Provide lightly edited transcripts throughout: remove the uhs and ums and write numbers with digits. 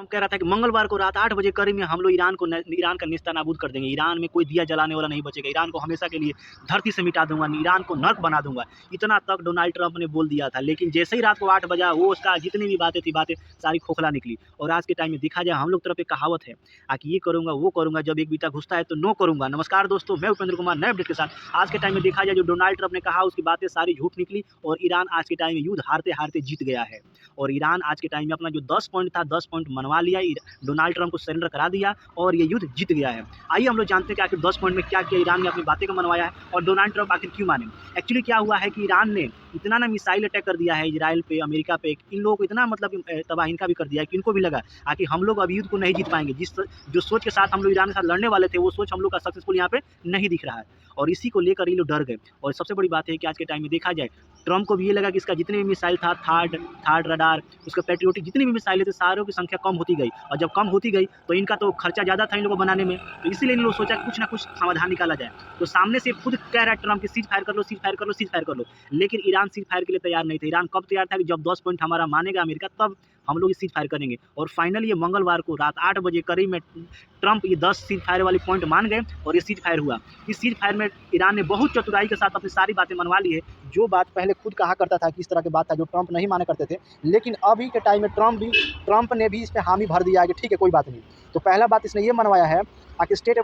Trump कह रहा था कि मंगलवार को रात 8 बजे करीब में हम लोग ईरान का नेस्तनाबूद कर देंगे, ईरान में कोई दिया जलाने वाला नहीं बचेगा, ईरान को हमेशा के लिए धरती से मिटा दूंगा, ईरान को नर्क बना दूंगा। इतना तक डोनाल्ड ट्रंप ने बोल दिया था। लेकिन जैसे ही रात को 8 बजा, वो उसका जितनी भी बातें थी, बातें सारी खोखला निकली। और आज के टाइम में देखा जाए, हम लोग तरफ एक कहावत है, आकि ये करूंगा वो करूंगा, जब एक बीता घुसता है तो नो करूंगा। नमस्कार दोस्तों, मैं उपेंद्र कुमार नए अपडेट के साथ। आज के टाइम में देखा जाए, जो डोनाल्ड ट्रंप ने कहा उसकी बातें सारी झूठ निकली और ईरान आज के टाइम में युद्ध हारते हारते जीत गया है। और ईरान आज के टाइम में अपना जो 10 पॉइंट था, 10 पॉइंट मनवा लिया, डोनाल्ड ट्रंप को सरेंडर करा दिया और ये युद्ध जीत गया है। आइए हम लोग जानते हैं कि आखिर 10 पॉइंट में क्या किया ईरान ने, अपनी बातें को मनवाया है और डोनाल्ड ट्रंप आखिर क्यों माने। एक्चुअली क्या हुआ है कि ईरान ने इतना ना मिसाइल अटैक कर दिया है इजराइल पे, अमेरिका पे, इन लोगों को इतना मतलब तबाह इनका भी कर दिया है कि इनको भी लगा कि हम लोग अब युद्ध को नहीं जीत पाएंगे। जो सोच के साथ हम लोग ईरान के साथ लड़ने वाले थे, वो सोच हम लोग का सक्सेसफुल यहाँ पे नहीं दिख रहा है और इसी को लेकर ये लोग डर गए। और सबसे बड़ी बात है कि आज के टाइम में देखा जाए, ट्रंप को भी ये लगा कि इसका जितने भी मिसाइल था, थार्ड रडार, उसका पैट्रियोटिक, जितनी भी मिसाइलें थे, सारों की संख्या कम होती गई। और जब कम होती गई तो इनका तो खर्चा ज़्यादा था इन लोगों को बनाने में, तो इसीलिए इन लोग सोचा कुछ ना कुछ समाधान निकाला जाए। तो सामने से खुद कह रहा है ट्रंप कि सीज फायर कर लो, सीज फायर कर लो, सीज फायर कर लो। लेकिन ईरान सीज फायर के लिए तैयार नहीं था। ईरान कब तैयार था कि जब 10 पॉइंट हमारा मानेगा अमेरिका, तब हम लोग सीज फायर करेंगे। और फाइनली ये मंगलवार को रात 8 बजे करीब में ट्रंप ये 10 सीज फायर वाली पॉइंट मान गए और ये सीज फायर हुआ। इस सीज फायर में ईरान ने बहुत चतुराई के साथ अपनी सारी बातें मनवा ली है। जो बात पहले खुद कहा करता था कि इस तरह की बात था जो ट्रंप नहीं माना करते थे, लेकिन अभी के टाइम में ट्रंप ने भी इस पर हामी भर दिया है कि ठीक है कोई बात नहीं। तो पहला बात इसने ये मनवाया है कि स्टेट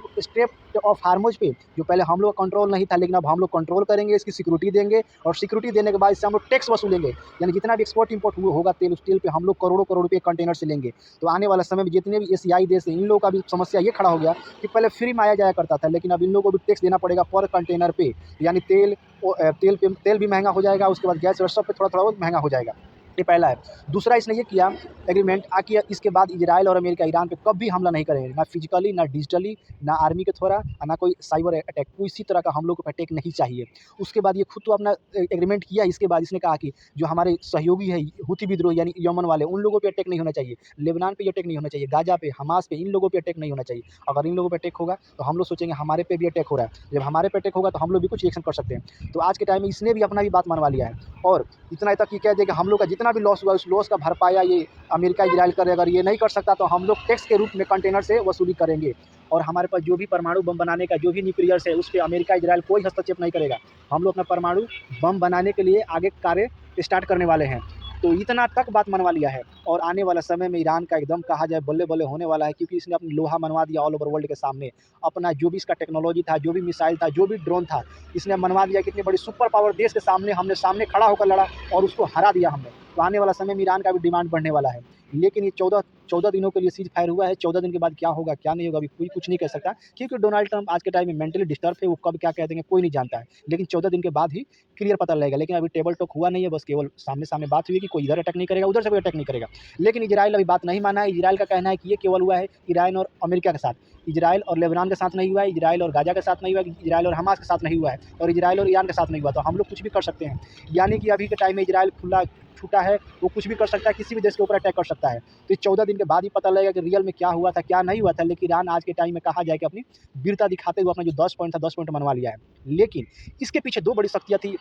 ऑफ हार्मोज पे जो पहले हम लोग का कंट्रोल नहीं था, लेकिन अब हम लोग कंट्रोल करेंगे, इसकी सिक्योरिटी देंगे और सिक्योरिटी देने के बाद इससे हम लोग टैक्स वसूलेंगे। यानी जितना भी एक्सपोर्ट इंपोर्ट होगा तेल, उस तेल पे हम लोग करोड़ों करोड़ रुपये कंटेनर से लेंगे। तो आने वाला समय में जितने भी एशियाई देश हैं, इन लोगों का भी समस्या ये खड़ा हो गया कि पहले फ्री में आया जाया करता था, लेकिन अब इन लोगों को भी टैक्स देना पड़ेगा पर कंटेनर पे। यानी तेल भी महंगा हो जाएगा, उसके बाद गैस और सब पे थोड़ा थोड़ा बहुत महंगा हो जाएगा। ये पहला है। दूसरा इसने ये किया एग्रीमेंट कि इसके बाद इजराइल और अमेरिका ईरान पे कभी हमला नहीं करेंगे, ना फिजिकली, ना डिजिटली, ना आर्मी के थ्रू, ना कोई साइबर अटैक, किसी तरह का हम लोग को अटैक नहीं चाहिए। उसके बाद ये खुद तो अपना एग्रीमेंट किया। इसके बाद इसने कहा कि जो हमारे सहयोगी है हुती विद्रोह यानी यमन वाले, उन लोगों पे अटैक नहीं होना चाहिए, लेबनान पे अटैक नहीं होना चाहिए, गाजा पे, हमास पे, इन लोगों पे अटैक नहीं होना चाहिए। अगर इन लोगों पे अटैक होगा तो हम लोग सोचेंगे हमारे पे भी अटैक हो रहा है, जब हमारे पे अटैक होगा तो हम लोग भी कुछ रिएक्शन कर सकते हैं। तो आज के टाइम में इसने भी अपना भी बात मनवा लिया है और इतना तक कि कह दे कि हम लोग का जितना भी लॉस हुआ उस लॉस का भरपाया ये अमेरिका इजराइल करे। अगर ये नहीं कर सकता तो हम लोग टैक्स के रूप में कंटेनर से वसूली करेंगे और हमारे पास जो भी परमाणु बम बनाने का जो भी न्यूक्लियर्स है, उस पर अमेरिका इजराइल कोई हस्तक्षेप नहीं करेगा। हम लोग अपना परमाणु बम बनाने के लिए आगे कार्य स्टार्ट करने वाले हैं। तो इतना तक बात मनवा लिया है और आने वाला समय में ईरान का एकदम कहा जाए बल्ले बल्ले होने वाला है, क्योंकि इसने अपनी लोहा मनवा दिया ऑल ओवर वर्ल्ड के सामने। अपना जो भी इसका टेक्नोलॉजी था, जो भी मिसाइल था, जो भी ड्रोन था, इसने मनवा दिया। कितनी बड़ी सुपर पावर देश के सामने हमने सामने खड़ा होकर लड़ा और उसको हरा दिया हमने। तो आने वाला समय में ईरान का भी डिमांड बढ़ने वाला है। लेकिन ये 14 दिनों के लिए सीज फायर हुआ है। 14 दिन के बाद क्या होगा क्या नहीं होगा अभी कोई कुछ नहीं कह सकता, क्योंकि डोनाल्ड ट्रंप आज के टाइम में मेंटली डिस्टर्ब है। वो कब क्या कह देंगे कोई नहीं जानता है, लेकिन 14 दिन के बाद ही क्लियर पता लगेगा। लेकिन अभी टेबल टॉक हुआ नहीं है, बस केवल सामने सामने बात हुई कि कोई इधर अटैक नहीं करेगा, उधर से कोई अटैक नहीं करेगा। लेकिन इजराइल अभी बात नहीं माना है। इजराइल का कहना है कि ये केवल हुआ है ईरान और अमेरिका के साथ, इजराइल और लेबनान के साथ नहीं हुआ है, इजराइल और गाजा के साथ नहीं हुआ है, इजराइल और हमास के साथ नहीं हुआ है और इजराइल और ईरान के साथ नहीं हुआ। तो हम लोग कुछ भी कर सकते हैं। यानी कि अभी के टाइम में इजराइल खुला छूटा है, वो कुछ भी कर सकता है, किसी भी देश के ऊपर अटैक कर सकता है। तो इस 14 दिन के बाद ही पता लगेगा कि रियल में क्या हुआ था क्या नहीं हुआ था। लेकिन ईरान आज के टाइम में कहा जाए कि अपनी वीरता दिखाते हुए अपना जो 10 पॉइंट था 10 पॉइंट मनवा लिया है। लेकिन इसके पीछे दो बड़ी शक्तियाँ थी,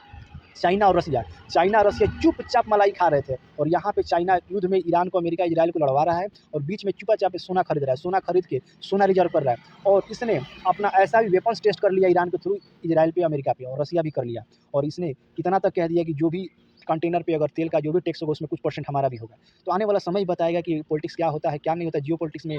चाइना और रसिया। चाइना और रसिया चुपचाप मलाई खा रहे थे और यहाँ पे चाइना युद्ध में ईरान को अमेरिका इजराइल को लड़वा रहा है और बीच में चुपचाप सोना खरीद रहा है, सोना खरीद के सोना रिजर्व कर रहा है। और इसने अपना ऐसा भी वेपन्स टेस्ट कर लिया ईरान के थ्रू, इजराइल पे, अमेरिका पे और रसिया भी कर लिया। और इसने इतना तक कह दिया कि जो भी कंटेनर पे अगर तेल का जो भी टैक्स होगा उसमें कुछ % हमारा भी होगा। तो आने वाला समय ही बताएगा कि पॉलिटिक्स क्या होता है क्या नहीं होता, जियो पॉलिटिक्स में